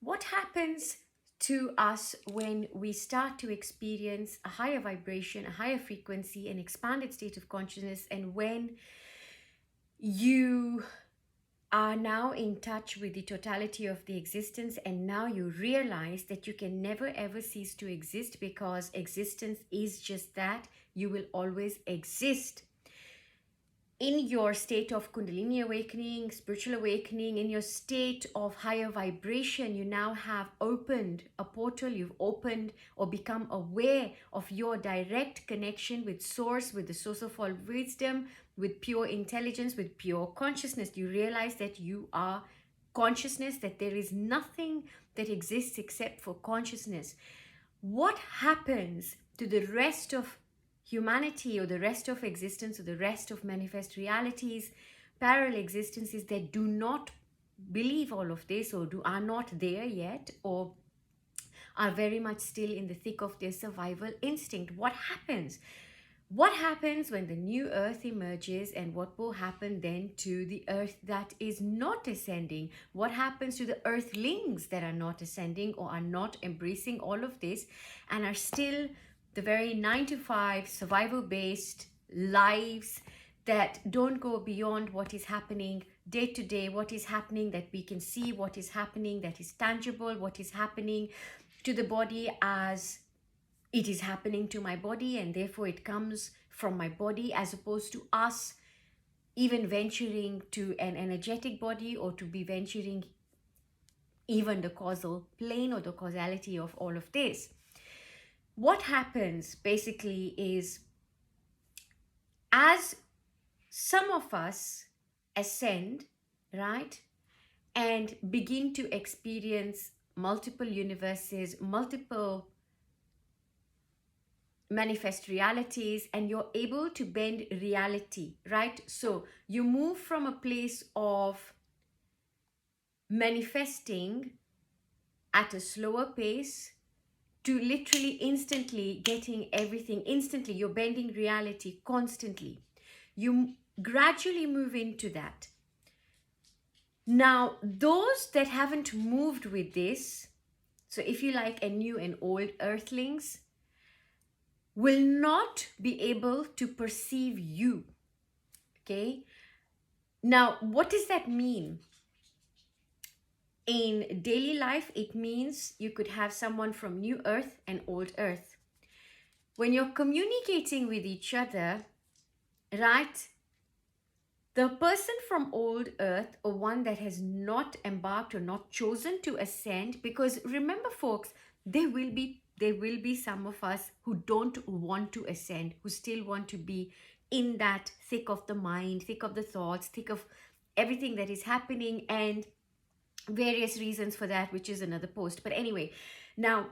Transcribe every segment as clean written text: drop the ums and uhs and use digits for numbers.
What happens to us when we start to experience a higher vibration, a higher frequency, an expanded state of consciousness, and when you are now in touch with the totality of the existence, and now you realize that you can never ever cease to exist because existence is just that. You will always exist. In your state of Kundalini awakening, spiritual awakening, in your state of higher vibration, you now have opened a portal. You've opened or become aware of your direct connection with Source, with the source of all wisdom, with pure intelligence, with pure consciousness. You realize that you are consciousness, that there is nothing that exists except for consciousness. What happens to the rest of humanity, or the rest of existence, or the rest of manifest realities, parallel existences that do not believe all of this, or are not there yet, or are very much still in the thick of their survival instinct? What happens? What happens when the new earth emerges, and what will happen then to the earth that is not ascending? What happens to the earthlings that are not ascending or are not embracing all of this and are still the very 9 to 5 survival based lives that don't go beyond what is happening day to day, what is happening that we can see, what is happening that is tangible, what is happening to the body as it is happening to my body, and therefore it comes from my body, as opposed to us even venturing to an energetic body, or to be venturing even the causal plane or the causality of all of this. What happens basically is, as some of us ascend, right, and begin to experience multiple universes, multiple manifest realities, and you're able to bend reality, right? So you move from a place of manifesting at a slower pace to literally instantly getting everything instantly. You're bending reality constantly. You gradually move into that. Now, those that haven't moved with this, so if you like, a new and old earthlings, will not be able to perceive you. Okay? Now, what does that mean? In daily life, it means you could have someone from new earth and old earth. When you're communicating with each other, right, the person from old earth, or one that has not embarked or not chosen to ascend, because remember folks, there will be some of us who don't want to ascend, who still want to be in that thick of the mind, thick of the thoughts, thick of everything that is happening, and various reasons for that, which is another post. But anyway, now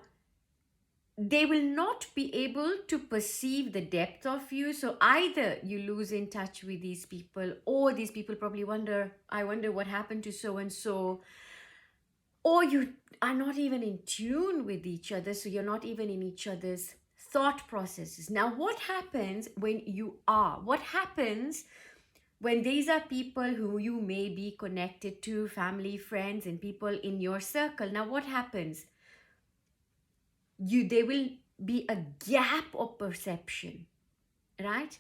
they will not be able to perceive the depth of you. So either you lose in touch with these people, or these people probably wonder, I wonder what happened to so and so, or you are not even in tune with each other, so you're not even in each other's thought processes. Now, what happens when you are? What happens when these are people who you may be connected to, family, friends, and people in your circle? Now, what happens? There will be a gap of perception, right?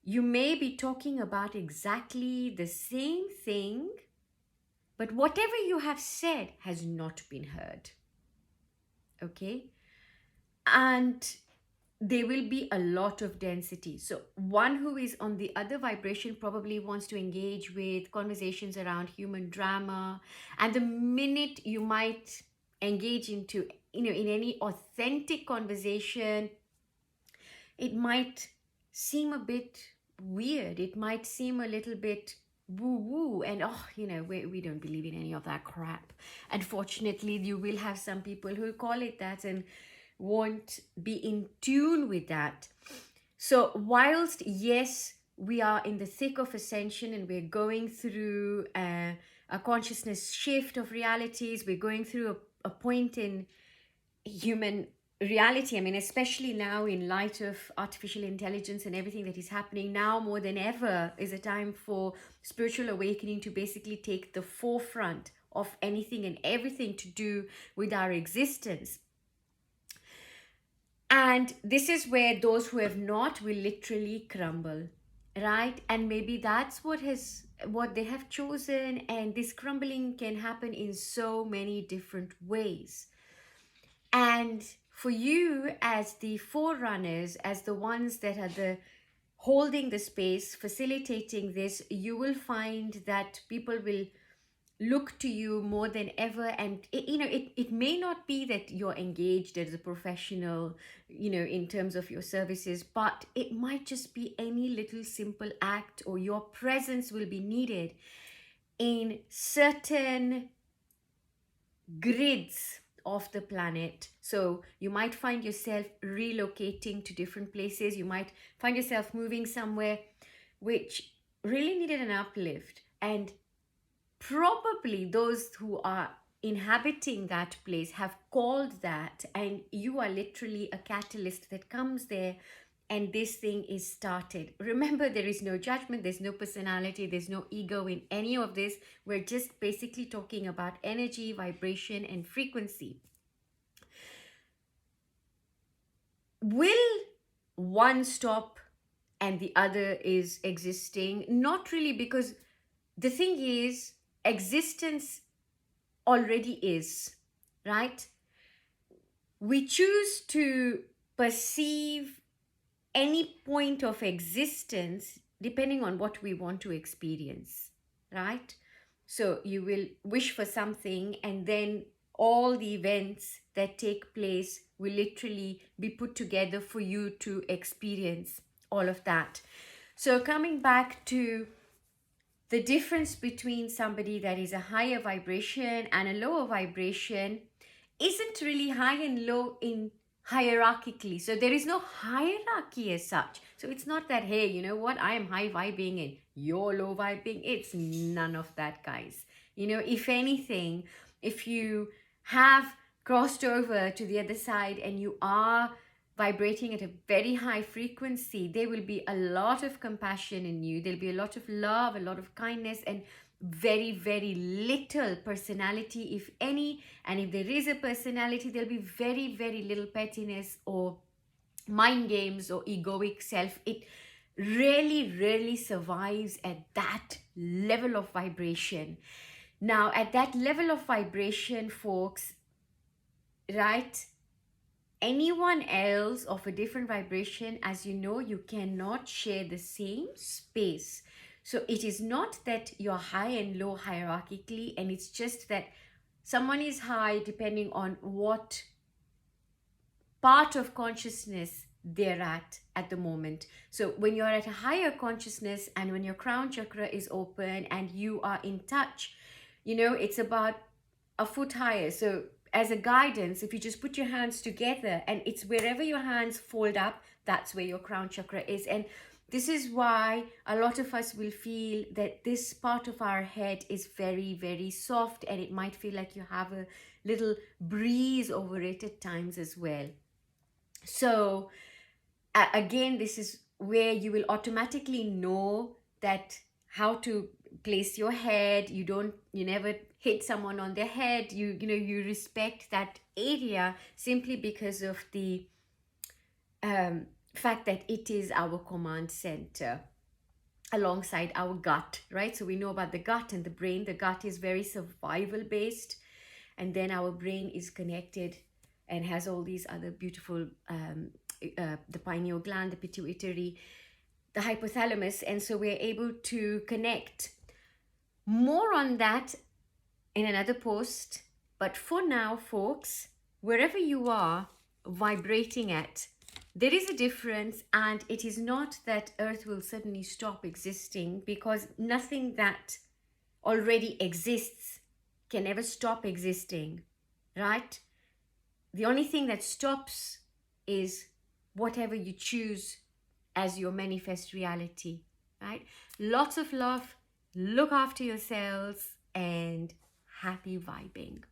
You may be talking about exactly the same thing, but whatever you have said has not been heard. Okay? And there will be a lot of density. So one who is on the other vibration probably wants to engage with conversations around human drama. And the minute you might engage into, in any authentic conversation, it might seem a bit weird. It might seem a little bit woo-woo, and we don't believe in any of that crap. Unfortunately, you will have some people who call it that and won't be in tune with that. So whilst, yes, we are in the thick of ascension and we're going through a consciousness shift of realities, we're going through a point in human reality. I mean, especially now in light of artificial intelligence and everything that is happening, now more than ever is a time for spiritual awakening to basically take the forefront of anything and everything to do with our existence. And this is where those who have not will literally crumble, right? And maybe that's what they have chosen, and this crumbling can happen in so many different ways. And for you, as the forerunners, as the ones that are the holding the space, facilitating this, you will find that people will look to you more than ever. And it may not be that you're engaged as a professional, in terms of your services, but it might just be any little simple act, or your presence will be needed in certain grids of the planet. So you might find yourself relocating to different places. You might find yourself moving somewhere which really needed an uplift. And probably those who are inhabiting that place have called that, and you are literally a catalyst that comes there, and this thing is started. Remember, there is no judgment, there's no personality, there's no ego in any of this. We're just basically talking about energy, vibration, and frequency. Will one stop and the other is existing? Not really, because the thing is, existence already is, right? We choose to perceive any point of existence depending on what we want to experience, right? So you will wish for something, and then all the events that take place will literally be put together for you to experience all of that. So coming back to the difference between somebody that is a higher vibration and a lower vibration isn't really high and low in hierarchically. So there is no hierarchy as such. So it's not that, hey, you know what, I am high vibing and you're low vibing. It's none of that, guys. If anything, if you have crossed over to the other side and you are vibrating at a very high frequency, there will be a lot of compassion in you. There'll be a lot of love, a lot of kindness, and very, very little personality, if any. And if there is a personality, there'll be very, very little pettiness or mind games or egoic self. It really, really survives at that level of vibration. Now, at that level of vibration, folks, right? Anyone else of a different vibration, as you know, you cannot share the same space. So it is not that you're high and low hierarchically, and it's just that someone is high depending on what part of consciousness they're at the moment. So when you're at a higher consciousness and when your crown chakra is open and you are in touch, it's about a foot higher. So as a guidance, if you just put your hands together, and it's wherever your hands fold up, that's where your crown chakra is. And this is why a lot of us will feel that this part of our head is very, very soft, and it might feel like you have a little breeze over it at times as well. So again, this is where you will automatically know that how to place your head. You never hit someone on the head. You respect that area simply because of the fact that it is our command center alongside our gut, right? So we know about the gut and the brain. The gut is very survival based, and then our brain is connected and has all these other beautiful the pineal gland, the pituitary, the hypothalamus, and so we're able to connect. More on that in another post, but for now, folks, wherever you are vibrating at, there is a difference, and it is not that Earth will suddenly stop existing, because nothing that already exists can ever stop existing, right? The only thing that stops is whatever you choose as your manifest reality, right? Lots of love, look after yourselves, and happy vibing.